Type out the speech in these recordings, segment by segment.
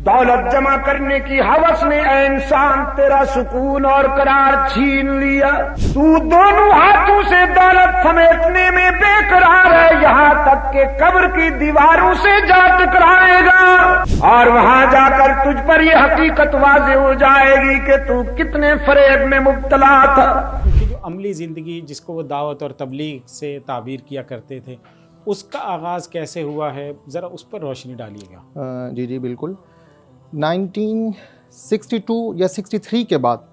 दौलत जमा करने की हवस ने ऐ इंसान तेरा सुकून और करार छीन लिया। तू दोनों हाथों से दौलत समेटने में बेकरार है, यहाँ तक के कब्र की दीवारों से जा टकराएगा और वहाँ जाकर तुझ पर यह हकीकत वाज़ेह हो जाएगी कि तू कितने फरेब में मुब्तला था। जो अमली ज़िंदगी जिसको वो दावत और तबलीग से ताबीर किया करते थे, उसका आगाज़ कैसे हुआ है, ज़रा उस पर रोशनी डालिएगा। जी जी बिल्कुल। 1962 या 63 के बाद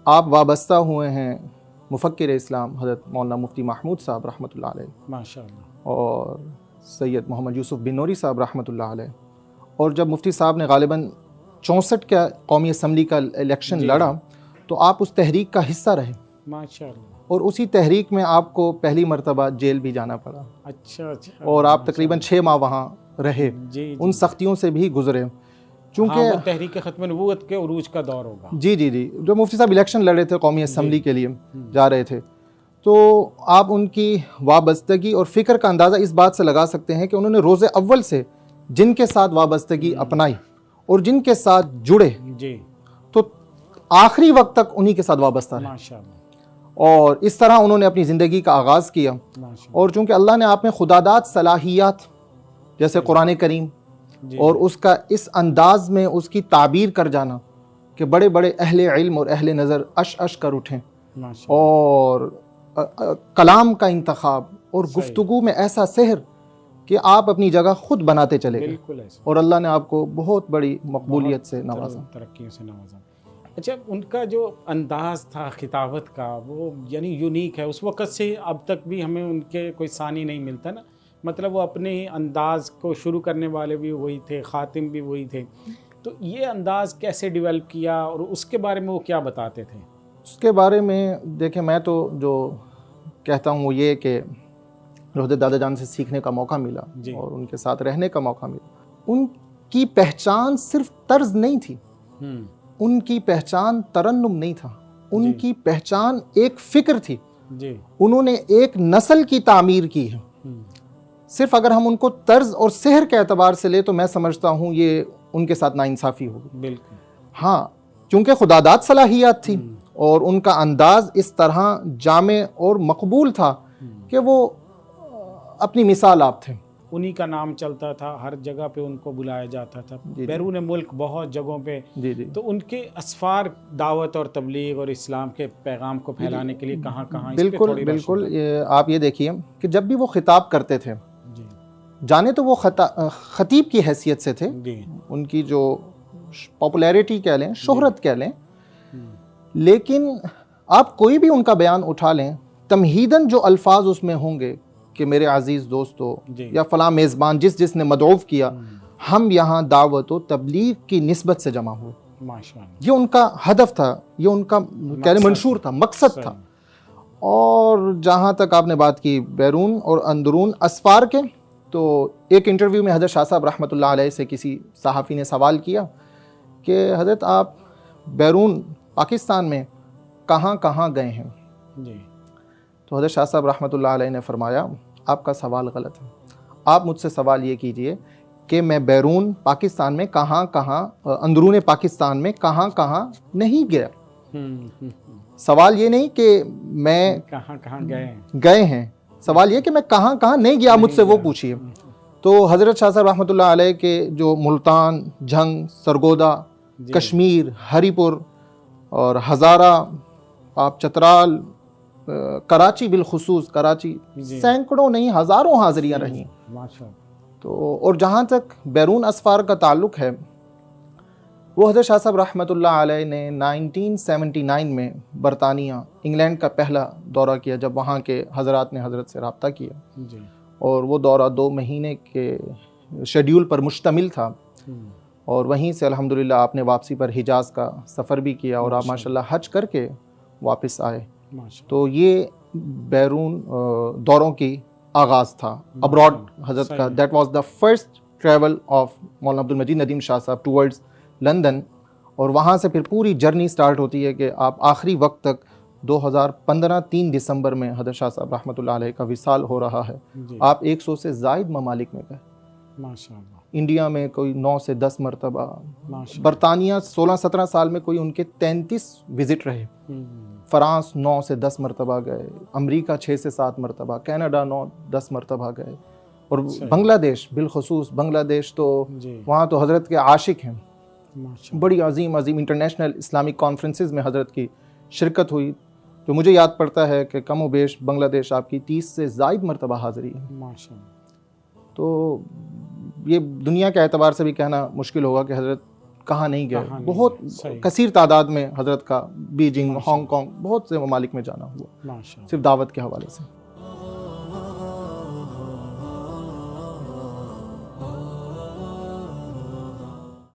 आप वाबस्ता हुए हैं मुफक्किर इस्लाम हज़रत मौलाना मुफ्ती महमूद साहब रहमतुल्लाह अलैह, माशाअल्लाह, और सैयद मोहम्मद यूसुफ बिन नूरी साहब रहमतुल्लाह अलैह। और जब मुफ्ती साहब ने गालिबन 64 का कौमी असम्बली का इलेक्शन लड़ा तो आप उस तहरीक का हिस्सा रहे, माशाअल्लाह, और उसी तहरीक में आपको पहली मरतबा जेल भी जाना पड़ा। अच्छा अच्छा। और आप तकरीबन 6 माह वहाँ रहे, उन सख्तियों से भी गुजरे। चूँकि तहरीक ख़त्म नबूवत के उरूज का दौर होगा। जी जी जी, जो मुफ्ती साहब इलेक्शन लड़े थे कौमी असम्बली के लिए जा रहे थे, तो आप उनकी वाबस्तगी और फ़िक्र का अंदाज़ा इस बात से लगा सकते हैं कि उन्होंने रोज़े अव्वल से जिनके साथ वाबस्तगी अपनाई और जिनके साथ जुड़े जी, तो आखिरी वक्त तक उन्हीं के साथ वाबस्ता रहे, माशाअल्लाह। और इस तरह उन्होंने अपनी ज़िंदगी का आगाज़ किया। और चूँकि अल्लाह ने आप में खुदादात सलाहियात जैसे कुरान करीम और उसका इस अंदाज में उसकी ताबीर कर जाना कि बड़े बड़े अहले इल्म और अहले नज़र अश अश कर उठें, और कलाम का इंतखाब और गुफ्तगू में ऐसा सहर कि आप अपनी जगह खुद बनाते चले गए, और अल्लाह ने आपको बहुत बड़ी मकबूलियत से नवाजा, तरक्की से नवाजा। अच्छा, उनका जो अंदाज़ था खिताबत का वो यानी यूनिक है, उस वक़्त से अब तक भी हमें उनके कोई सानी नहीं मिलता ना। मतलब वो अपने अंदाज़ को शुरू करने वाले भी वही थे, ख़ातिम भी वही थे। तो ये अंदाज़ कैसे डेवलप किया और उसके बारे में वो क्या बताते थे? उसके बारे में देखें, मैं तो जो कहता हूँ वो ये कि रोहदे दादा जान से सीखने का मौका मिला और उनके साथ रहने का मौका मिला। उनकी पहचान सिर्फ तर्ज नहीं थी, उनकी पहचान तरन्नुम नहीं था, उनकी पहचान एक फ़िक्र थी जी। उन्होंने एक नस्ल की तामीर की है। सिर्फ अगर हम उनको तर्ज और सहर के एतबार से ले तो मैं समझता हूँ ये उनके साथ नाइंसाफ़ी होगी। बिल्कुल। हाँ, चूँकि खुदादात सलाहियात थी और उनका अंदाज़ इस तरह जामे और मकबूल था कि वो अपनी मिसाल आप थे। उन्हीं का नाम चलता था, हर जगह पे उनको बुलाया जाता था, बैरून मुल्क बहुत जगहों पे। जी जी। तो उनके असफार दावत और तबलीग और इस्लाम के पैगाम को फैलाने के लिए कहाँ कहाँ? बिल्कुल बिल्कुल। आप ये देखिए कि जब भी वो खिताब करते थे, जाने तो वो खतीब की हैसियत से थे, उनकी जो पॉपुलैरिटी कह लें, शोहरत कह लें, लेकिन आप कोई भी उनका बयान उठा लें, तमहीदन जो अल्फाज उसमें होंगे कि मेरे अजीज़ दोस्तों या फ़लाँ मेज़बान जिसने मदऊफ़ किया, हम यहाँ दावत व तबलीग की निस्बत से जमा हुए। माशाअल्लाह, ये उनका हदफ था, ये उनका मंशूर था, मकसद था। और जहाँ तक आपने बात की बैरून और अंदरून असफार के, तो एक इंटरव्यू में हज़रत शाह साहब रहमतुल्लाह अलैह से किसी सहाफ़ी ने सवाल किया कि हज़रत आप बैरून पाकिस्तान में कहाँ कहाँ गए हैं जी। तो हज़रत शाह साहब रहमतुल्लाह अलैह ने फरमाया, आपका सवाल गलत है, आप मुझसे सवाल ये कीजिए कि मैं बैरून पाकिस्तान में कहाँ कहाँ, अंदरून पाकिस्तान में कहाँ कहाँ नहीं गया। सवाल ये नहीं कि मैं कहाँ कहाँ गए हैं, सवाल ये कि मैं कहाँ कहाँ नहीं गया, मुझसे वो पूछिए। तो हज़रत शाह साहब रहमतुल्लाह अलैह के जो मुल्तान, झंग, सरगोदा, कश्मीर, हरीपुर और हज़ारा, आप चतराल, कराची, बिलखुसूस कराची, सैकड़ों नहीं हज़ारों हाज़िरियाँ रही। तो और जहाँ तक बैरून असफार का ताल्लुक़ है, वो हज़रत शाह साहब रहमतुल्लाह अलैह ने 1979 में बरतानिया, इंग्लैंड का पहला दौरा किया, जब वहाँ के हज़रात ने हज़रत से रब्ता किया जी। और वो दौरा 2 महीने के शेड्यूल पर मुश्तमिल था। और वहीं से अल्हम्दुलिल्लाह आपने वापसी पर हिजाज़ का सफ़र भी किया और आप माशाल्लाह हज करके वापस आए। तो ये बैरून दौरों की आगाज़ था अब्रॉड हज़रत का। That was the first travel of मौलाना अब्दुल मजीद नदीम शाह साहब टूवर्ड्स लंदन, और वहाँ से फिर पूरी जर्नी स्टार्ट होती है कि आप आखिरी वक्त तक 2015 3 दिसंबर में हज़रत शाह साहब रहमतुल्लाह अलैह का विसाल हो रहा है। आप 100 से ज़ायद ममालिक में गए माशाअल्लाह। इंडिया में कोई 9 से 10 मरतबा, माशाअल्लाह। बरतानिया 16-17 साल में कोई उनके 33 विजिट रहे, फ्रांस 9 से 10 मरतबा गए, अमेरिका 6 से 7 मरतबा, कनाडा 9-10 मरतबा गए, और बांग्लादेश बिलखसूस, बांग्लादेश तो वहाँ तो हज़रत के आशिक हैं। बड़ी अजीम अजीम इंटरनेशनल इस्लामिक कॉन्फ्रेंसेस में हज़रत की शिरकत हुई, तो मुझे याद पड़ता है कि कम व बेश बांग्लादेश आपकी 30 से ज़ायद मरतबा हाज़िरी है। माशाअल्लाह। तो ये दुनिया के एतबार से भी कहना मुश्किल होगा कि हज़रत कहाँ नहीं गए। बहुत कसीर तादाद में हज़रत का बीजिंग, हांगकॉन्ग, बहुत से ममालिक में जाना हुआ, सिर्फ दावत के हवाले से।